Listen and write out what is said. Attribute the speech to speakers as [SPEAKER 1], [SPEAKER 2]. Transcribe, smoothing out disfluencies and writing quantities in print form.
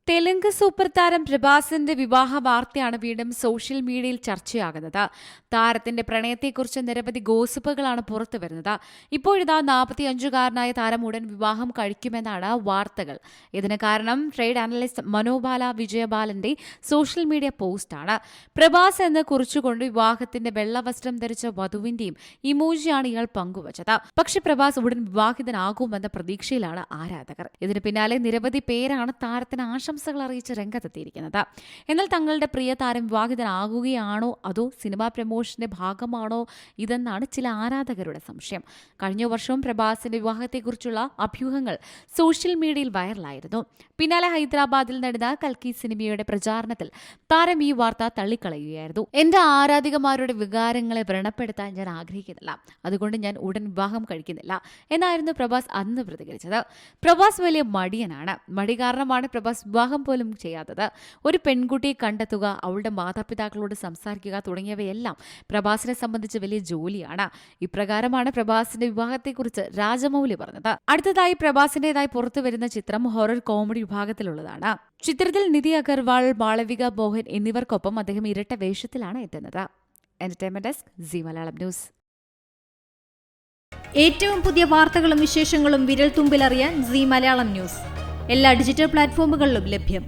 [SPEAKER 1] Telugu super താരം പ്രഭാസിന്റെ വിവാഹ വാർത്തയാണ് വീണ്ടും സോഷ്യൽ മീഡിയയിൽ ചർച്ചയാകുന്നത്. താരത്തിന്റെ പ്രണയത്തെക്കുറിച്ച് നിരവധി ഗോസിപ്പുകളാണ് പുറത്തുവരുന്നത്. ഇപ്പോഴിതാ 45-കാരനായ താരം ഉടൻ വിവാഹം കഴിക്കുമെന്നാണ് വാർത്തകൾ. ഇതിന് കാരണം ട്രേഡ് അനലിസ്റ്റ് മനോബാല വിജയബാലന്റെ സോഷ്യൽ മീഡിയ പോസ്റ്റാണ്. പ്രഭാസ് എന്ന് കുറിച്ചുകൊണ്ട് വിവാഹത്തിന്റെ വെള്ളവസ്ത്രം ധരിച്ച വധുവിന്റെയും ഇമോജിയാണ് ഇയാൾ പങ്കുവച്ചത്. പക്ഷെ പ്രഭാസ് ഉടൻ വിവാഹിതനാകുമെന്ന പ്രതീക്ഷയിലാണ് ആരാധകർ. ഇതിന് പിന്നാലെ നിരവധി പേരാണ് താരത്തിന് ആശംസകൾ അറിയിച്ച് രംഗത്തെത്തിയിരിക്കുന്നത്. എന്നാൽ തങ്ങളുടെ പ്രിയ താരം വിവാഹിതനാകുകയാണോ അതോ സിനിമാ പ്രമോഷന്റെ ഭാഗമാണോ ഇതെന്നാണ് ചില ആരാധകരുടെ സംശയം. കഴിഞ്ഞ വർഷവും പ്രഭാസിന്റെ വിവാഹത്തെക്കുറിച്ചുള്ള അഭ്യൂഹങ്ങൾ സോഷ്യൽ മീഡിയയിൽ വൈറലായിരുന്നു. പിന്നാലെ ഹൈദരാബാദിൽ നടന്ന കൽക്കി സിനിമയുടെ പ്രചാരണത്തിൽ താരം ഈ വാർത്ത തള്ളിക്കളയുകയായിരുന്നു. എന്റെ ആരാധികമാരുടെ വികാരങ്ങളെ വ്രണപ്പെടുത്താൻ ഞാൻ ആഗ്രഹിക്കുന്നില്ല, അതുകൊണ്ട് ഞാൻ ഉടൻ വിവാഹം കഴിക്കുന്നില്ല എന്നായിരുന്നു പ്രഭാസ് അന്ന് പ്രതികരിച്ചത്. പ്രഭാസ് വലിയ മടിയനാണ്. മടി കാരണമാണ് പ്രഭാസ് വിവാഹം പോലും ചെയ്യാത്തത്. ഒരു പെൺകുട്ടിയെ കണ്ടെത്തുക, അവളുടെ മാതാപിതാക്കളോട് സംസാരിക്കുക തുടങ്ങിയവയെല്ലാം പ്രഭാസിനെ സംബന്ധിച്ച് വലിയ ജോലിയാണ്. ഇപ്രകാരമാണ് പ്രഭാസിന്റെ വിവാഹത്തെക്കുറിച്ച് രാജമൗലി പറഞ്ഞത്. അടുത്തതായി പ്രഭാസിന്റേതായി പുറത്തുവരുന്ന ചിത്രം ഹൊറർ കോമഡി വിഭാഗത്തിലുള്ളതാണ്. ചിത്രത്തിൽ നിധി അഗർവാൾ, മാളവിക മോഹൻ എന്നിവർക്കൊപ്പം അദ്ദേഹം ഇരട്ട വേഷത്തിലാണ് എത്തുന്നത്. Entertainment desk, Zee Malayalam news.
[SPEAKER 2] ഏറ്റവും പുതിയ വാർത്തകളും വിശേഷങ്ങളും വിരൽ തുമ്പിലറിയാൻ സീ മലയാളം ന്യൂസ് എല്ലാ ഡിജിറ്റൽ പ്ലാറ്റ്ഫോമുകളിലും ലഭ്യം.